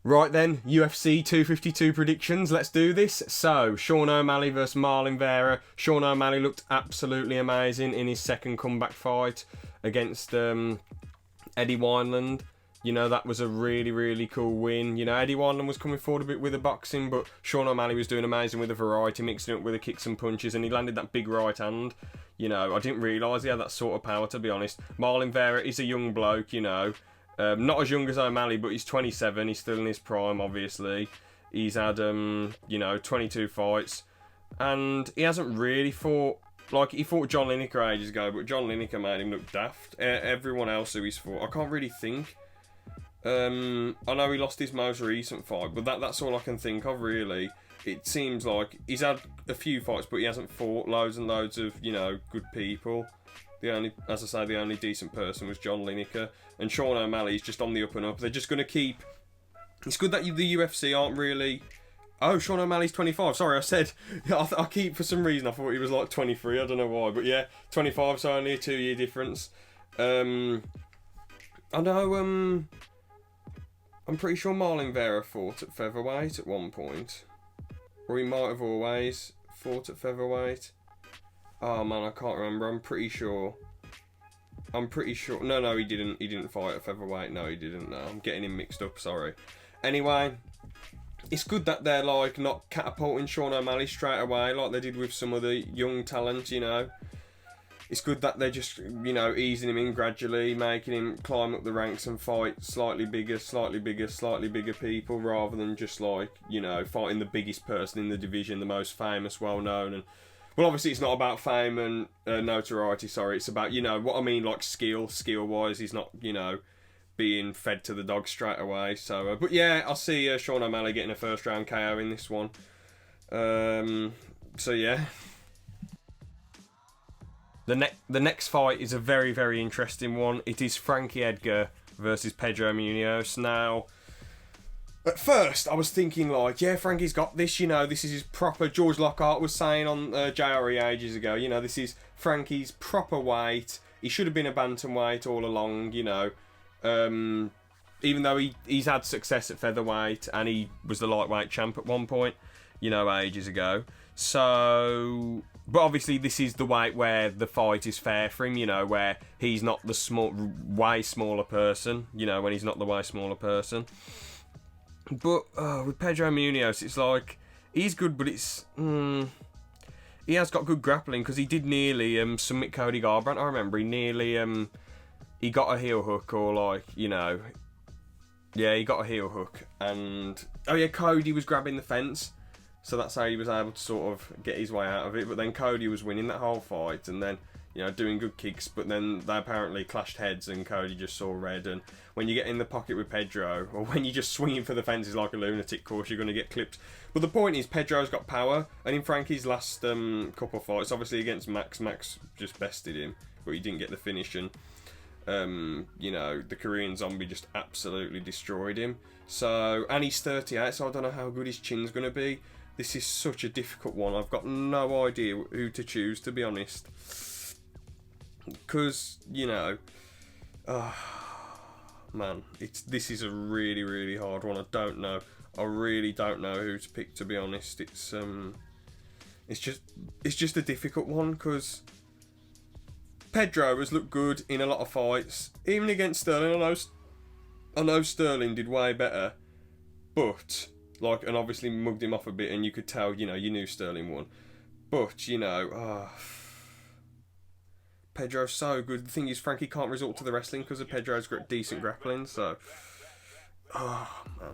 Right then, UFC 252 predictions, let's do this. So, Sean O'Malley versus Marlon Vera. Sean O'Malley looked absolutely amazing in his second comeback fight against Eddie Wineland. You know, that was a really, really cool win. You know, Eddie Wineland was coming forward a bit with the boxing, but Sean O'Malley was doing amazing with the variety, mixing it up with the kicks and punches, and he landed that big right hand. You know, I didn't realise he had that sort of power, to be honest. Marlon Vera is a young bloke, you know. Not as young as O'Malley, but he's 27. He's still in his prime, obviously. He's had, 22 fights. And he hasn't really fought... Like, he fought John Lineker ages ago, but John Lineker made him look daft. Everyone else who he's fought, I can't really think. I know he lost his most recent fight, but that's all I can think of, really. It seems like he's had a few fights, but he hasn't fought loads and loads of, good people. The only decent person was John Lineker. And Sean O'Malley's just on the up and up. They're just going to keep... It's good that the UFC aren't really... Oh, Sean O'Malley's 25. Sorry, I said... I keep, for some reason, I thought he was like 23. I don't know why. But yeah, 25, so only a 2-year difference. I know... I'm pretty sure Marlon Vera fought at featherweight at one point. Or he might have always fought at featherweight. Oh man, I can't remember. I'm pretty sure. No, he didn't. He didn't fight at featherweight. No, he didn't. No, I'm getting him mixed up. Sorry. Anyway, it's good that they're like not catapulting Sean O'Malley straight away like they did with some of the young talent. You know, it's good that they're just easing him in gradually, making him climb up the ranks and fight slightly bigger people rather than just like fighting the biggest person in the division, the most famous, well known and. Well, obviously, it's not about fame and notoriety, sorry. It's about, what I mean, like skill-wise. He's not, being fed to the dogs straight away. So, but yeah, I'll see Sean O'Malley getting a first-round KO in this one. So, yeah. The next fight is a very, very interesting one. It is Frankie Edgar versus Pedro Munoz. Now... At first, I was thinking like, yeah, Frankie's got this, this is his proper, George Lockhart was saying on JRE ages ago, this is Frankie's proper weight. He should have been a bantamweight all along, even though he's had success at featherweight and he was the lightweight champ at one point, ages ago. So, but obviously this is the weight where the fight is fair for him, where he's not the way smaller person, when he's not the way smaller person. But with Pedro Munoz, it's like he's good, but it's he has got good grappling because he did nearly submit Cody Garbrandt. I remember he nearly he got a heel hook or he got a heel hook and Cody was grabbing the fence, so that's how he was able to sort of get his way out of it. But then Cody was winning that whole fight and then doing good kicks, but then they apparently clashed heads and Cody just saw red. And when you get in the pocket with Pedro, or when you're just swinging for the fences like a lunatic, of course you're going to get clipped. But the point is, Pedro's got power, and in Frankie's last couple of fights, obviously against Max just bested him, but he didn't get the finish, and the Korean Zombie just absolutely destroyed him. So, and he's 38, so I don't know how good his chin's going to be. This is such a difficult one. I've got no idea who to choose, to be honest. Because, man, this is a really, really hard one. I really don't know who to pick, to be honest. It's just a difficult one because Pedro has looked good in a lot of fights, even against Sterling. I know Sterling did way better, but and obviously mugged him off a bit, and you could tell, you knew Sterling won, but Pedro's so good. The thing is, Frankie can't resort to the wrestling because of Pedro's decent grappling, so... Oh, man.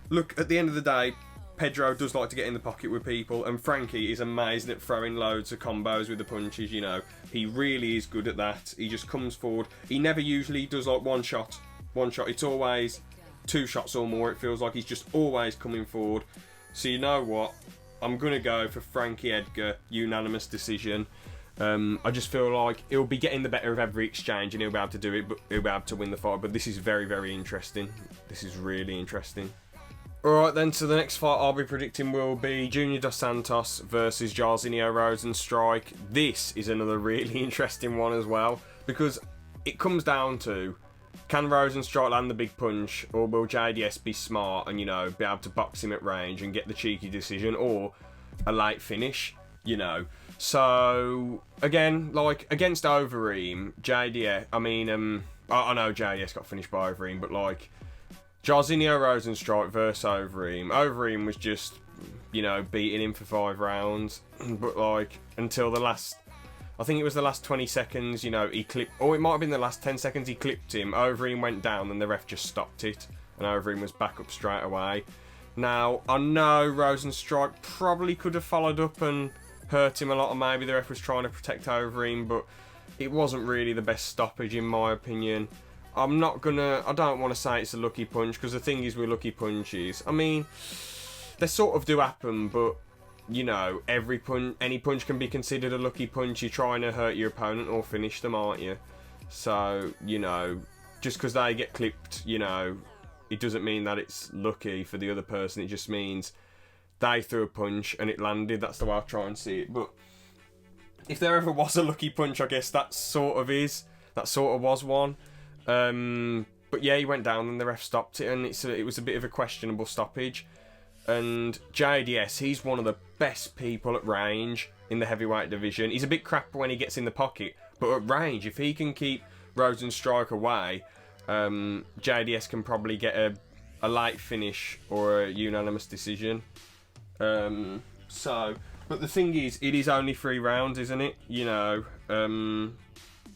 Look, at the end of the day, Pedro does like to get in the pocket with people, and Frankie is amazing at throwing loads of combos with the punches, He really is good at that. He just comes forward. He never usually does, one shot. It's always 2 shots or more. It feels like he's just always coming forward. So you know what? I'm going to go for Frankie Edgar, unanimous decision. I just feel like he'll be getting the better of every exchange and he'll be able to do it, but he'll be able to win the fight. But this is very, very interesting. This is really interesting. Alright then, so the next fight I'll be predicting will be Junior Dos Santos versus Jairzinho Rozenstruik. This is another really interesting one as well, because it comes down to Can Rosenstrike land the big punch, or will JDS be smart and, you know, be able to box him at range and get the cheeky decision, or a late finish, you know? So, again, like, against Overeem, JDS, I mean, I know JDS got finished by Overeem, but, like, Jairzinho Rosenstrike versus Overeem. Overeem was just, you know, beating him for 5 rounds, but, like, until the last... I think it was the last 20 seconds, you know, he clipped... Or it might have been the last 10 seconds he clipped him. Overeem went down and the ref just stopped it. And Overeem was back up straight away. Now, I know Rosenstrike probably could have followed up and hurt him a lot. And maybe the ref was trying to protect Overeem. But it wasn't really the best stoppage, in my opinion. I don't want to say it's a lucky punch. Because the thing is with lucky punches, I mean, they sort of do happen, but... You know, any punch can be considered a lucky punch. You're trying to hurt your opponent or finish them, aren't you? So, you know, just because they get clipped, you know, it doesn't mean that it's lucky for the other person. It just means they threw a punch and it landed. That's the way I try and see it. But if there ever was a lucky punch, I guess that sort of is. That sort of was one. But yeah, he went down and the ref stopped it, and it was a bit of a questionable stoppage. And JDS, he's one of the best people at range in the heavyweight division. He's a bit crap when he gets in the pocket, but at range, if he can keep Rosenstrike away, JDS can probably get a late finish or a unanimous decision. But the thing is, it is only 3 rounds, isn't it? You know,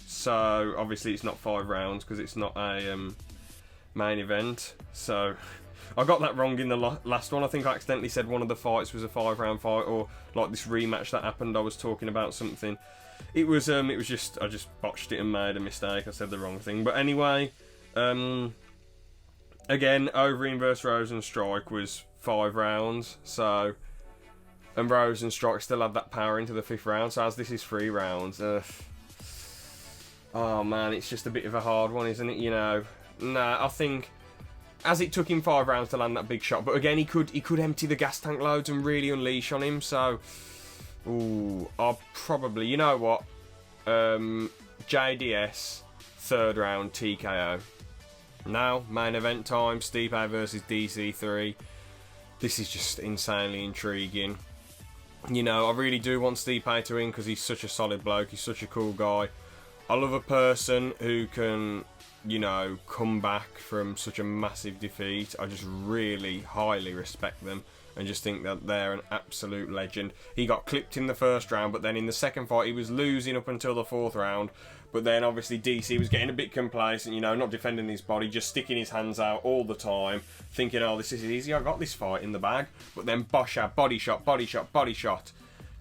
so obviously it's not 5 rounds because it's not a main event. So... I got that wrong in the last one. I think I accidentally said one of the fights was a 5-round fight, or like this rematch that happened. I was talking about something. It was just I just botched it and made a mistake. I said the wrong thing. But anyway, again, Overeem versus Rosenstrike was 5 rounds. So, and Rosenstrike still had that power into the 5th round. So as this is 3 rounds, oh man, it's just a bit of a hard one, isn't it? You know, nah, I think. As it took him 5 rounds to land that big shot, but again he could empty the gas tank loads and really unleash on him. So, I'll probably, you know what, JDS 3rd round TKO. Now main event time: Stipe versus DC3. This is just insanely intriguing. You know, I really do want Stipe to win because he's such a solid bloke. He's such a cool guy. I love a person who can, you know, come back from such a massive defeat. I just really highly respect them and just think that they're an absolute legend. He got clipped in the 1st round, but then in the 2nd fight he was losing up until the 4th round. But then obviously DC was getting a bit complacent, you know, not defending his body, just sticking his hands out all the time, thinking, oh, this is easy, I got this fight in the bag. But then Bosha, body shot, body shot, body shot.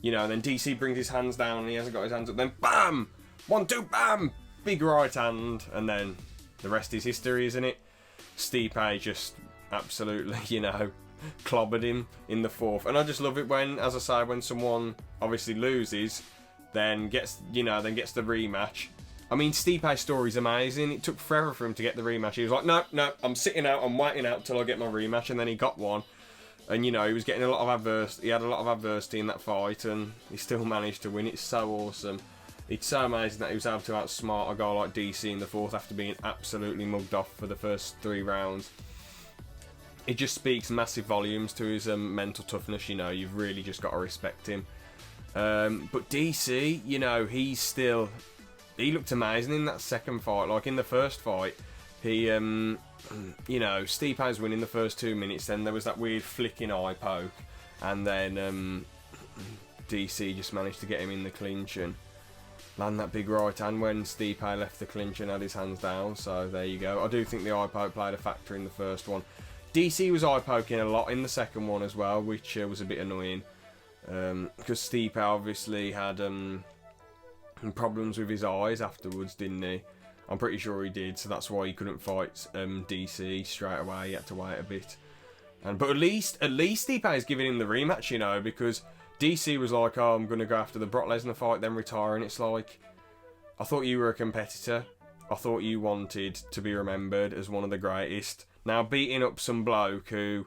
You know, and then DC brings his hands down and he hasn't got his hands up. Then BAM! 1, 2, BAM! Big right hand, and then the rest is history, isn't it? Stipe just absolutely, you know, clobbered him in the 4th. And I just love it when, as I say, when someone obviously loses, then gets the rematch. I mean, Stipe's story's amazing. It took forever for him to get the rematch. He was like, no, I'm sitting out, I'm waiting out till I get my rematch, and then he got one. And, you know, he was getting a lot of adversity. He had a lot of adversity in that fight, and he still managed to win. It's so awesome. It's so amazing that he was able to outsmart a guy like DC in the 4th after being absolutely mugged off for the first 3 rounds. It just speaks massive volumes to his mental toughness, you know. You've really just got to respect him. But DC, you know, he looked amazing in that 2nd fight. Like in the 1st fight, he, you know, Stipe's winning the first 2 minutes, then there was that weird flicking eye poke, and then DC just managed to get him in the clinch and land that big right hand when Stipe left the clinch and had his hands down. So there you go. I do think the eye poke played a factor in the 1st one. DC was eye poking a lot in the 2nd one as well, which was a bit annoying because Stipe obviously had problems with his eyes afterwards, didn't he? I'm pretty sure he did, so that's why he couldn't fight DC straight away. He had to wait a bit. But at least Stipe is giving him the rematch, you know, because DC was like, oh, I'm going to go after the Brock Lesnar fight, then retire. And it's like, I thought you were a competitor. I thought you wanted to be remembered as one of the greatest. Now, beating up some bloke who,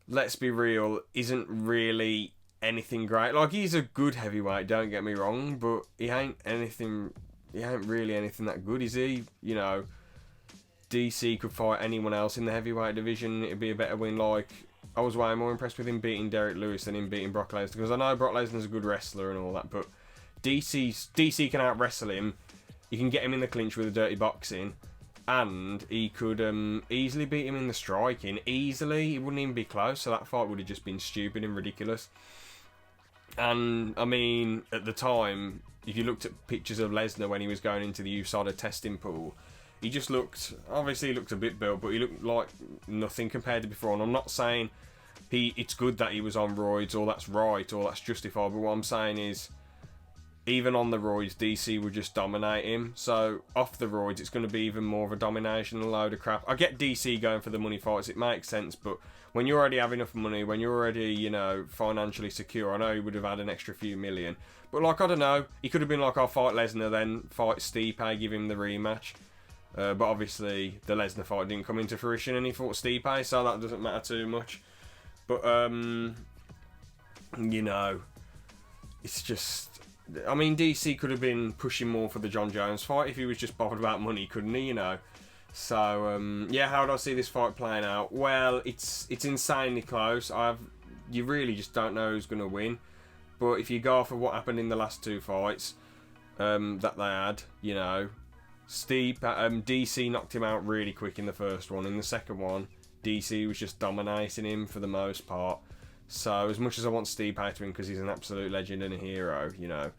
let's be real, isn't really anything great. Like, he's a good heavyweight, don't get me wrong, but he ain't really anything that good, is he? You know, DC could fight anyone else in the heavyweight division, it'd be a better win. Like, I was way more impressed with him beating Derek Lewis than him beating Brock Lesnar, because I know Brock Lesnar's a good wrestler and all that, but DC can out wrestle him. You can get him in the clinch with a dirty boxing, and he could easily beat him in the striking. Easily, it wouldn't even be close. So that fight would have just been stupid and ridiculous. And I mean, at the time, if you looked at pictures of Lesnar when he was going into the USADA testing pool, he just looked, obviously he looked a bit built, but he looked like nothing compared to before. And I'm not saying it's good that he was on roids, or that's right, or that's justified, but what I'm saying is, even on the roids, DC would just dominate him. So off the roids, it's going to be even more of a domination and a load of crap. I get DC going for the money fights, it makes sense, but when you already have enough money, when you're already, you know, financially secure, I know he would have had an extra few million, but like, I don't know, he could have been like, I'll fight Lesnar, then fight Stipe, give him the rematch. But obviously, the Lesnar fight didn't come into fruition, and he fought Stipe, so that doesn't matter too much. But, you know, it's just, I mean, DC could have been pushing more for the John Jones fight if he was just bothered about money, couldn't he, you know? So, yeah, how do I see this fight playing out? Well, it's insanely close. You really just don't know who's going to win. But if you go off of what happened in the last two fights that they had, you know, DC knocked him out really quick in the first one. In the second one, DC was just dominating him for the most part. So as much as I want Stipe to win because he's an absolute legend and a hero, you know,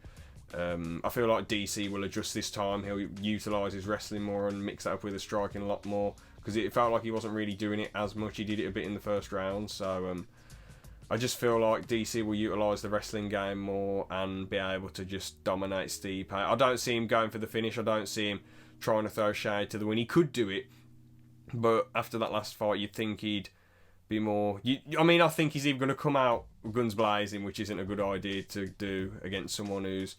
I feel like DC will adjust this time. He'll utilise his wrestling more and mix that up with his striking a lot more, because it felt like he wasn't really doing it as much. He did it a bit in the first round. So I just feel like DC will utilise the wrestling game more and be able to just dominate Stipe. I don't see him going for the finish. I don't see him trying to throw shade to the win. He could do it, but after that last fight, you'd think he'd be more. I mean, I think he's either going to come out guns blazing, which isn't a good idea to do against someone who's,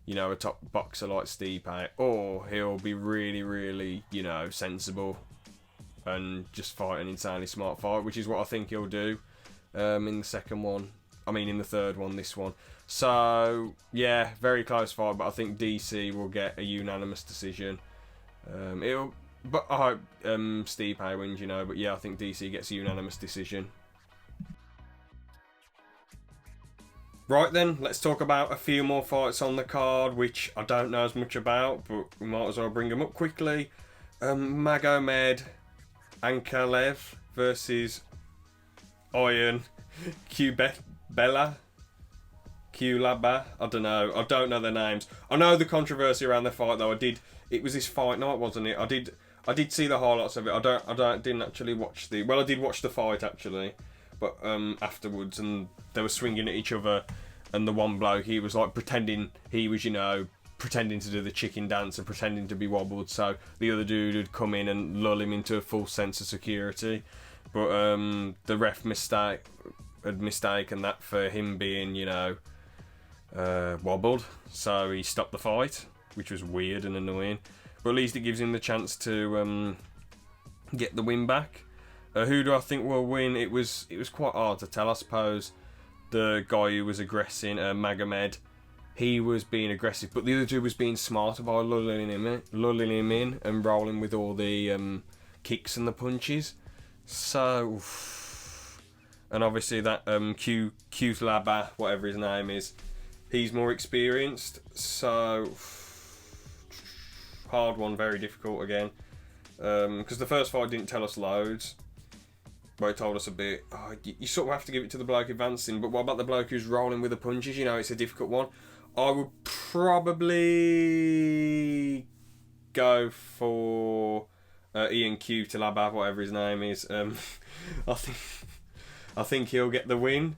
you know, a top boxer like Stipe, or he'll be really, really, you know, sensible and just fight an insanely smart fight, which is what I think he'll do in the second one. I mean, in the third one, this one. So, yeah, very close fight, but I think DC will get a unanimous decision. But I hope Stipe wins, you know. But yeah, I think DC gets a unanimous decision. Right then, let's talk about a few more fights on the card, which I don't know as much about, but we might as well bring them up quickly. Magomed Ankalaev versus Iron Qlaba. I don't know their names. I know the controversy around the fight though. It was this fight night, wasn't it? I did see the highlights of it. Didn't actually watch I did watch the fight actually, but afterwards, and they were swinging at each other, and the one bloke, he was like pretending he was, you know, pretending to do the chicken dance and pretending to be wobbled, so the other dude would come in and lull him into a false sense of security. But the ref had mistaken that for him being, you know, wobbled, so he stopped the fight, which was weird and annoying. But at least it gives him the chance to get the win back. Who do I think will win? It was quite hard to tell. I suppose the guy who was aggressing, Magomed, he was being aggressive, but the other dude was being smarter by lulling him in and rolling with all the kicks and the punches. So, and obviously that Qlaba, whatever his name is, he's more experienced. So, hard one, very difficult again. Because the first fight didn't tell us loads, but it told us a bit. You sort of have to give it to the bloke advancing, but what about the bloke who's rolling with the punches? You know, it's a difficult one. I would probably go for Ian Qlaba, whatever his name is. I think he'll get the win.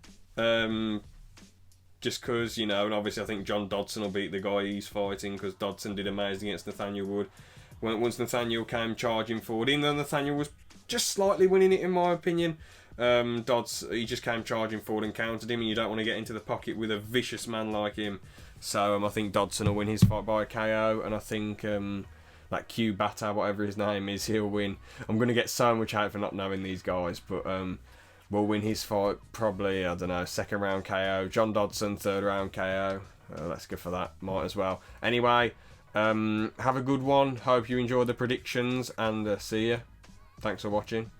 Just because, you know, and obviously I think John Dodson will beat the guy he's fighting, because Dodson did amazing against Nathaniel Wood. Once Nathaniel came charging forward, even though Nathaniel was just slightly winning it in my opinion, he just came charging forward and countered him, and you don't want to get into the pocket with a vicious man like him. So I think Dodson will win his fight by a KO, and I think that Qlaba, whatever his name is, he'll win. I'm going to get so much hate for not knowing these guys, but will win his fight probably, I don't know, second round KO. John Dodson, third round KO. Let's go for that, might as well. Anyway, Have a good one. Hope you enjoyed the predictions, and see ya. Thanks for watching.